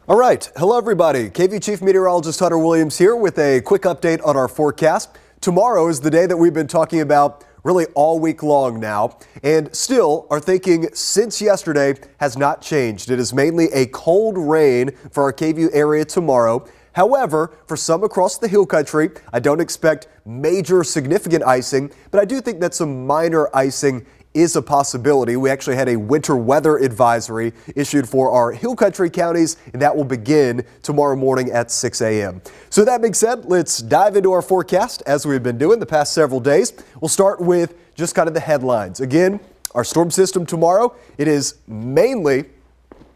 All right. Hello, everybody. KVUE Chief Meteorologist Hunter Williams here with a quick update on our forecast. Tomorrow is the day that we've been talking about really all week long now, and still our thinking since yesterday has not changed. It is mainly a cold rain for our KVUE area tomorrow. However, for some across the hill country, I don't expect major significant icing, but I do think that some minor icing is a possibility. We actually had a winter weather advisory issued for our hill country counties, and that will begin tomorrow morning at 6 a.m. So that being said, let's dive into our forecast as we've been doing the past several days. We'll start with just kind of the headlines. Again, our storm system tomorrow, it is mainly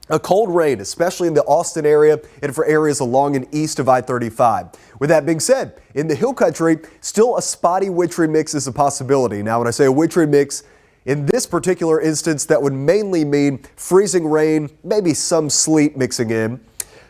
a cold rain, especially in the Austin area and for areas along and east of I-35. With that being said, in the hill country, still a spotty wintry mix is a possibility. Now, when I say a wintry mix, in this particular instance, that would mainly mean freezing rain, maybe some sleet mixing in.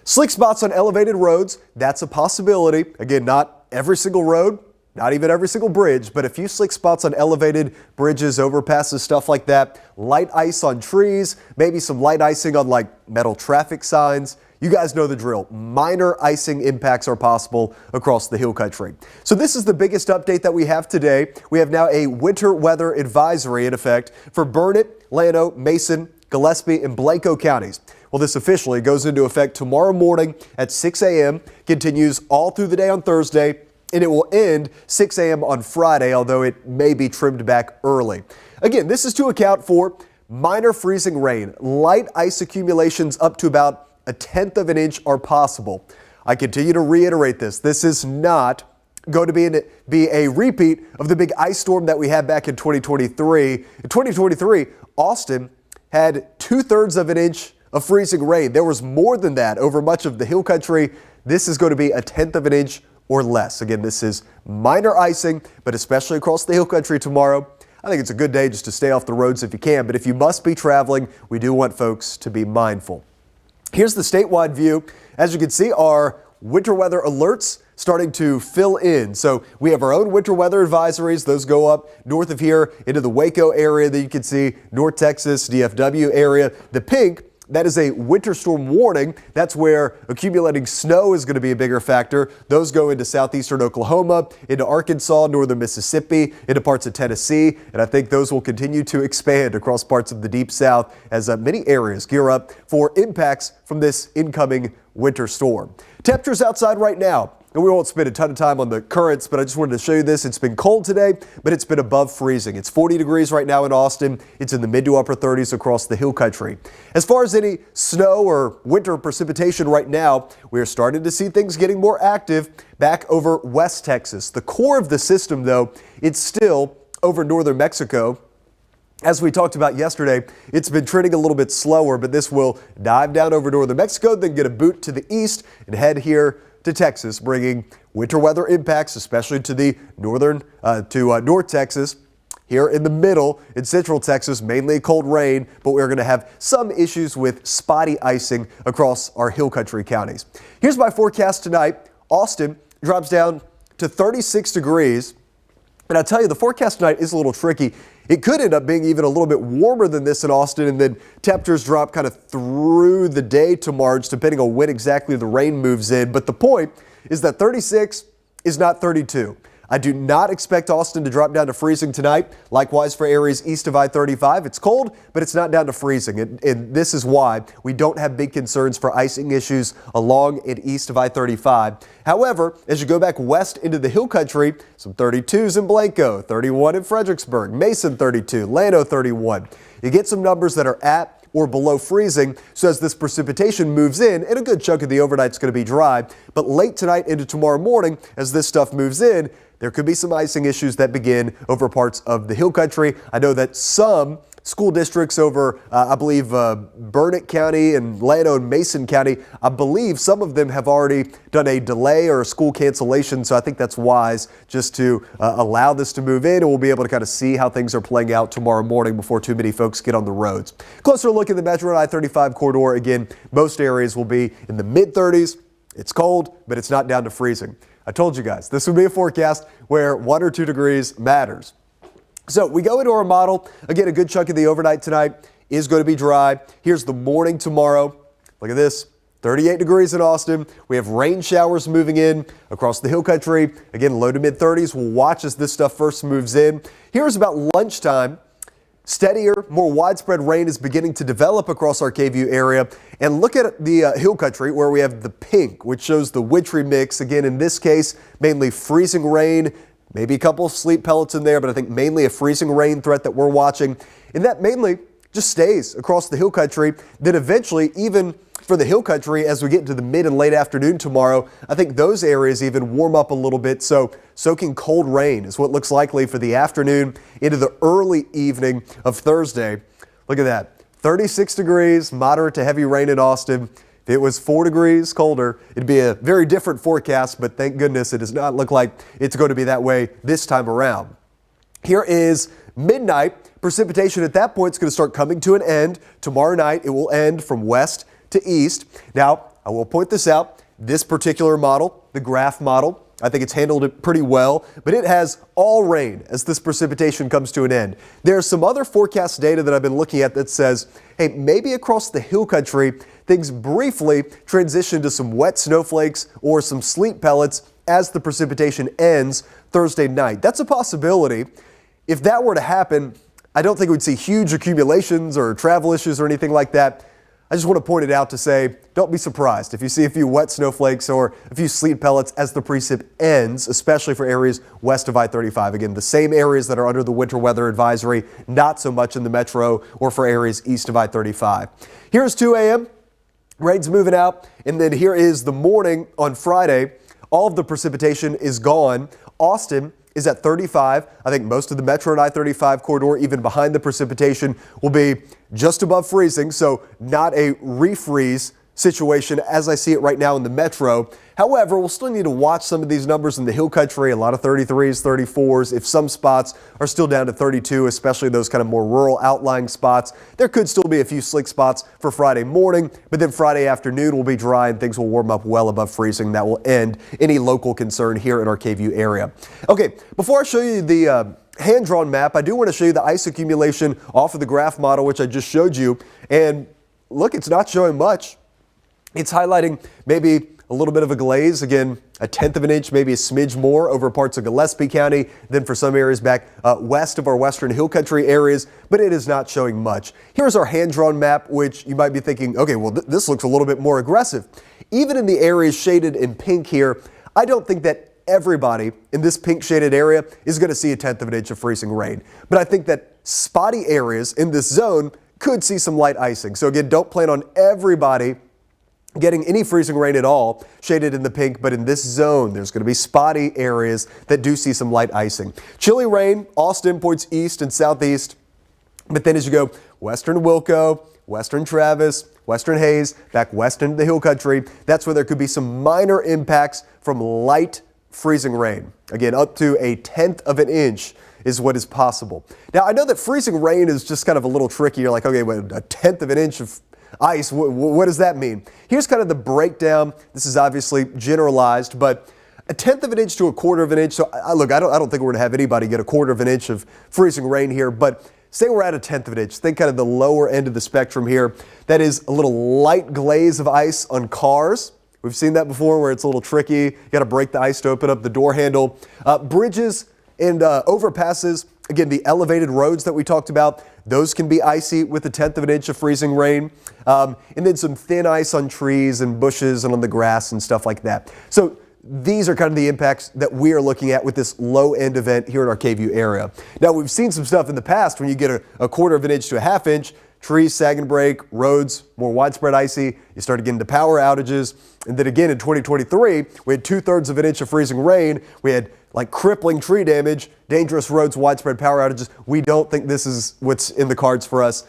Slick spots on elevated roads, that's a possibility. Again, not every single road, not even every single bridge, but a few slick spots on elevated bridges, overpasses, stuff like that. Light ice on trees, maybe some light icing on like metal traffic signs. You guys know the drill. Minor icing impacts are possible across the hill country. So this is the biggest update that we have today. We have now a winter weather advisory in effect for Burnett, Llano, Mason, Gillespie, and Blanco counties. Well, this officially goes into effect tomorrow morning at 6 a.m., continues all through the day on Thursday, and it will end 6 a.m. on Friday, although it may be trimmed back early. Again, this is to account for minor freezing rain. Light ice accumulations up to about 1/10 of an inch are possible. I continue to reiterate this. This is not going to be a repeat of the big ice storm that we had back in 2023. In 2023, Austin had 2/3 of an inch of freezing rain. There was more than that over much of the hill country. This is going to be 1/10 of an inch or less. Again, this is minor icing, but especially across the hill country tomorrow. I think it's a good day just to stay off the roads if you can, but if you must be traveling, we do want folks to be mindful. Here's the statewide view. As you can see, our winter weather alerts starting to fill in. So we have our own winter weather advisories. Those go up north of here into the Waco area that you can see, North Texas, DFW area. The pink, that is a winter storm warning. That's where accumulating snow is going to be a bigger factor. Those go into southeastern Oklahoma, into Arkansas, northern Mississippi, into parts of Tennessee. And I think those will continue to expand across parts of the deep south as many areas gear up for impacts from this incoming winter storm. Temperatures outside right now. And we won't spend a ton of time on the currents, but I just wanted to show you this. It's been cold today, but it's been above freezing. It's 40 degrees right now in Austin. It's in the mid to upper 30s across the hill country. As far as any snow or winter precipitation right now, we are starting to see things getting more active back over West Texas. The core of the system, though, it's still over northern Mexico. As we talked about yesterday, it's been trending a little bit slower, but this will dive down over northern Mexico, then get a boot to the east and head here to Texas, bringing winter weather impacts, especially to the North Texas. Here in the middle, in central Texas, mainly cold rain, but we're going to have some issues with spotty icing across our hill country counties. Here's my forecast tonight. Austin drops down to 36 degrees. And I tell you, the forecast tonight is a little tricky. It could end up being even a little bit warmer than this in Austin, and then temperatures drop kind of through the day tomorrow, just depending on when exactly the rain moves in. But the point is that 36 is not 32. I do not expect Austin to drop down to freezing tonight. Likewise for areas east of I-35. It's cold, but it's not down to freezing. And this is why we don't have big concerns for icing issues along and east of I-35. However, as you go back west into the hill country, some 32s in Blanco, 31 in Fredericksburg, Mason 32, Llano 31. You get some numbers that are at or below freezing. So as this precipitation moves in, and a good chunk of the overnight's going to be dry, but late tonight into tomorrow morning, as this stuff moves in, there could be some icing issues that begin over parts of the hill country. I know that some school districts over, I believe, Burnett County and Llano and Mason County, I believe some of them have already done a delay or a school cancellation. So I think that's wise just to allow this to move in, and we'll be able to kind of see how things are playing out tomorrow morning before too many folks get on the roads. Closer look at the Metro I-35 corridor. Again, most areas will be in the mid 30s. It's cold, but it's not down to freezing. I told you guys, this would be a forecast where 1 or 2 degrees matters. So we go into our model. Again, a good chunk of the overnight tonight is going to be dry. Here's the morning tomorrow. Look at this. 38 degrees in Austin. We have rain showers moving in across the hill country. Again, low to mid 30s. We'll watch as this stuff first moves in. Here's about lunchtime. Steadier, more widespread rain is beginning to develop across our KVUE area. And look at the hill country where we have the pink, which shows the wintry mix. Again, in this case, mainly freezing rain, maybe a couple of sleet pellets in there, but I think mainly a freezing rain threat that we're watching. And that mainly just stays across the hill country. Then eventually, even for the hill country, as we get into the mid and late afternoon tomorrow, I think those areas even warm up a little bit. So soaking cold rain is what looks likely for the afternoon into the early evening of Thursday. Look at that. 36 degrees, moderate to heavy rain in Austin. If it was 4 degrees colder, it'd be a very different forecast, but thank goodness it does not look like it's going to be that way this time around. Here is midnight. Precipitation at that point is going to start coming to an end. Tomorrow night, it will end from west to east. Now, I will point this out. This particular model, the graph model, I think it's handled it pretty well, but it has all rain as this precipitation comes to an end. There's some other forecast data that I've been looking at that says, hey, maybe across the hill country, things briefly transition to some wet snowflakes or some sleet pellets as the precipitation ends Thursday night. That's a possibility. If that were to happen, I don't think we'd see huge accumulations or travel issues or anything like that. I just want to point it out to say, don't be surprised if you see a few wet snowflakes or a few sleet pellets as the precip ends, especially for areas west of I-35. Again, the same areas that are under the winter weather advisory, not so much in the metro or for areas east of I-35. Here's 2 a.m. Rain's moving out, and then here is the morning on Friday. All of the precipitation is gone. Austin is at 35. I think most of the metro and I-35 corridor, even behind the precipitation, will be just above freezing, so not a refreeze situation as I see it right now in the metro. However, we'll still need to watch some of these numbers in the hill country, a lot of 33s, 34s. If some spots are still down to 32, especially those kind of more rural outlying spots, there could still be a few slick spots for Friday morning, but then Friday afternoon will be dry and things will warm up well above freezing. That will end any local concern here in our KVUE area. Okay, before I show you the hand-drawn map, I do want to show you the ice accumulation off of the graph model, which I just showed you. And look, it's not showing much. It's highlighting maybe a little bit of a glaze, again, a tenth of an inch, maybe a smidge more over parts of Gillespie County than for some areas back west of our western hill country areas, but it is not showing much. Here's our hand-drawn map, which you might be thinking, okay, well, this looks a little bit more aggressive. Even in the areas shaded in pink here, I don't think that everybody in this pink shaded area is going to see a tenth of an inch of freezing rain. But I think that spotty areas in this zone could see some light icing. So again, don't plan on everybody getting any freezing rain at all shaded in the pink, but in this zone, there's going to be spotty areas that do see some light icing. Chilly rain, Austin points east and southeast, but then as you go western Wilco, western Travis, western Hayes, back west into the hill country, that's where there could be some minor impacts from light freezing rain. Again, up to a tenth of an inch is what is possible. Now, I know that freezing rain is just kind of a little tricky. You're like, okay, well, a tenth of an inch of ice, what does that mean? Here's kind of the breakdown. This is obviously generalized, but a tenth of an inch to a quarter of an inch. So look, I don't think we're going to have anybody get a quarter of an inch of freezing rain here, but say we're at a tenth of an inch. Think kind of the lower end of the spectrum here. That is a little light glaze of ice on cars. We've seen that before where it's a little tricky. You got to break the ice to open up the door handle. Bridges and overpasses, again, the elevated roads that we talked about, those can be icy with a tenth of an inch of freezing rain. And then some thin ice on trees and bushes and on the grass and stuff like that. So these are kind of the impacts that we are looking at with this low end event here in our KVUE area. Now, we've seen some stuff in the past when you get a quarter of an inch to a half inch, trees sag and break, roads more widespread icy, you start getting into power outages. And then again in 2023, we had 2/3 of an inch of freezing rain. We had like crippling tree damage, dangerous roads, widespread power outages. We don't think this is what's in the cards for us.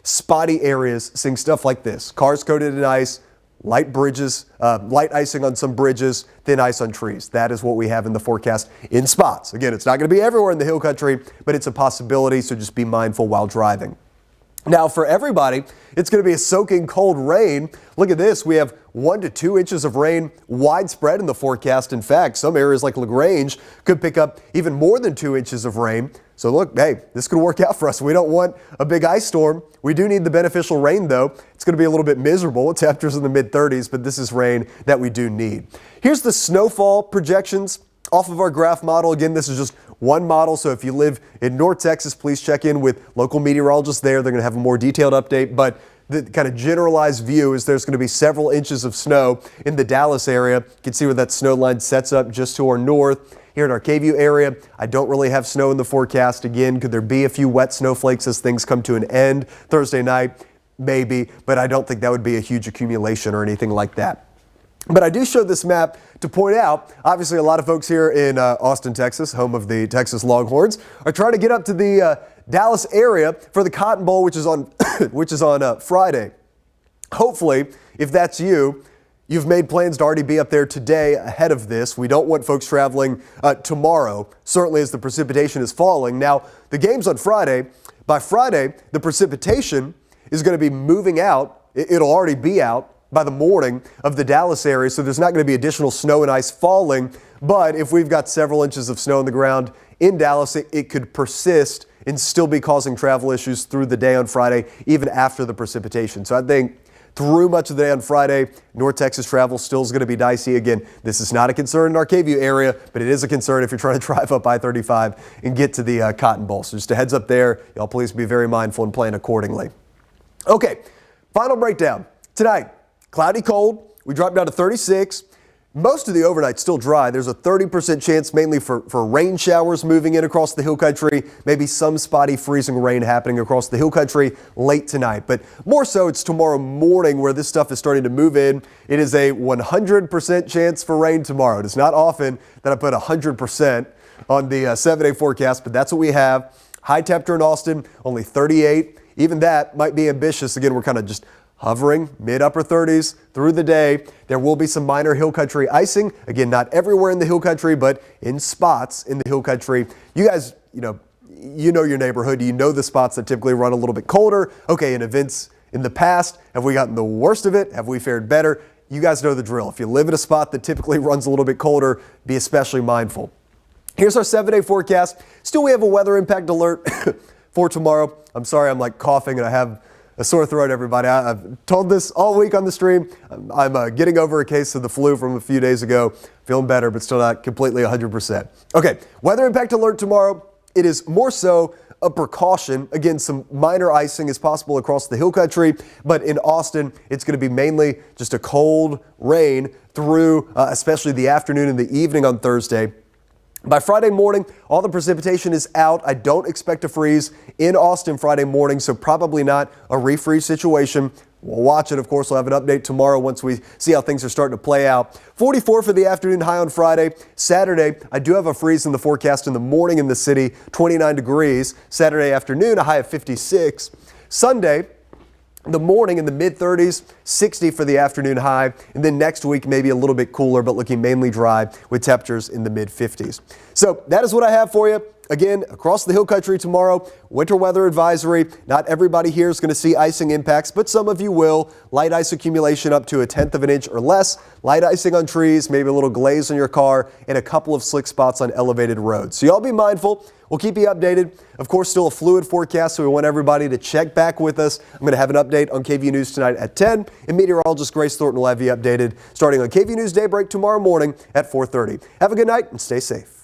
Spotty areas, seeing stuff like this. Cars coated in ice, light bridges, light icing on some bridges, thin ice on trees. That is what we have in the forecast in spots. Again, it's not going to be everywhere in the hill country, but it's a possibility, so just be mindful while driving. Now, for everybody, it's going to be a soaking cold rain. Look at this. We have 1 to 2 inches of rain widespread in the forecast. In fact, some areas like LaGrange could pick up even more than 2 inches of rain. So look, hey, this could work out for us. We don't want a big ice storm. We do need the beneficial rain, though. It's going to be a little bit miserable with temperatures in the mid-30s, but this is rain that we do need. Here's the snowfall projections off of our graph model. Again, this is just one model, so if you live in North Texas, please check in with local meteorologists there. They're going to have a more detailed update, but the kind of generalized view is there's going to be several inches of snow in the Dallas area. You can see where that snow line sets up just to our north. Here in our KVUE area, I don't really have snow in the forecast. Again, could there be a few wet snowflakes as things come to an end Thursday night? Maybe, but I don't think that would be a huge accumulation or anything like that. But I do show this map to point out, obviously a lot of folks here in Austin, Texas, home of the Texas Longhorns, are trying to get up to the Dallas area for the Cotton Bowl, which is on Friday. Hopefully, if that's you, you've made plans to already be up there today ahead of this. We don't want folks traveling tomorrow, certainly as the precipitation is falling. Now, the game's on Friday. By Friday, the precipitation is going to be moving out. It'll already be out by the morning of the Dallas area, so there's not going to be additional snow and ice falling. But if we've got several inches of snow on the ground in Dallas, it could persist and still be causing travel issues through the day on Friday, even after the precipitation. So I think through much of the day on Friday, North Texas travel still is going to be dicey. Again, this is not a concern in our KVUE area, but it is a concern if you're trying to drive up I-35 and get to the Cotton Bowl. So just a heads up there. Y'all please be very mindful and plan accordingly. Okay, final breakdown. Tonight, cloudy cold. We dropped down to 36. Most of the overnight still dry. There's a 30% chance mainly for rain showers moving in across the hill country. Maybe some spotty freezing rain happening across the hill country late tonight. But more so, it's tomorrow morning where this stuff is starting to move in. It is a 100% chance for rain tomorrow. It's not often that I put 100% on the 7-day forecast, but that's what we have. High temperature in Austin, only 38. Even that might be ambitious. Again, we're kind of just hovering mid-upper 30s through the day. There will be some minor hill country icing. Again, not everywhere in the hill country, but in spots in the hill country. You guys, you know your neighborhood. You know the spots that typically run a little bit colder. Okay, in events in the past, have we gotten the worst of it? Have we fared better? You guys know the drill. If you live in a spot that typically runs a little bit colder, be especially mindful. Here's our 7-day forecast. Still, we have a weather impact alert for tomorrow. I'm sorry, I'm like coughing and I have a sore throat, everybody. I've told this all week on the stream. I'm getting over a case of the flu from a few days ago. Feeling better, but still not completely 100%. Okay, weather impact alert tomorrow. It is more so a precaution. Again, some minor icing is possible across the hill country, but in Austin, it's going to be mainly just a cold rain through especially the afternoon and the evening on Thursday. By Friday morning, all the precipitation is out. I don't expect a freeze in Austin Friday morning, so probably not a refreeze situation. We'll watch it. Of course, we'll have an update tomorrow once we see how things are starting to play out. 44 for the afternoon high on Friday. Saturday, I do have a freeze in the forecast in the morning in the city, 29 degrees. Saturday afternoon, a high of 56. Sunday, the morning in the mid-30s, 60 for the afternoon high, and then next week maybe a little bit cooler, but looking mainly dry with temperatures in the mid-50s. So that is what I have for you. Again, across the hill country tomorrow, winter weather advisory. Not everybody here is going to see icing impacts, but some of you will. Light ice accumulation up to 1/10 of an inch or less. Light icing on trees, maybe a little glaze on your car, and a couple of slick spots on elevated roads. So y'all be mindful. We'll keep you updated. Of course, still a fluid forecast, so we want everybody to check back with us. I'm going to have an update on KVUE News tonight at 10, and meteorologist Grace Thornton will have you updated starting on KVUE News Daybreak tomorrow morning at 4:30. Have a good night and stay safe.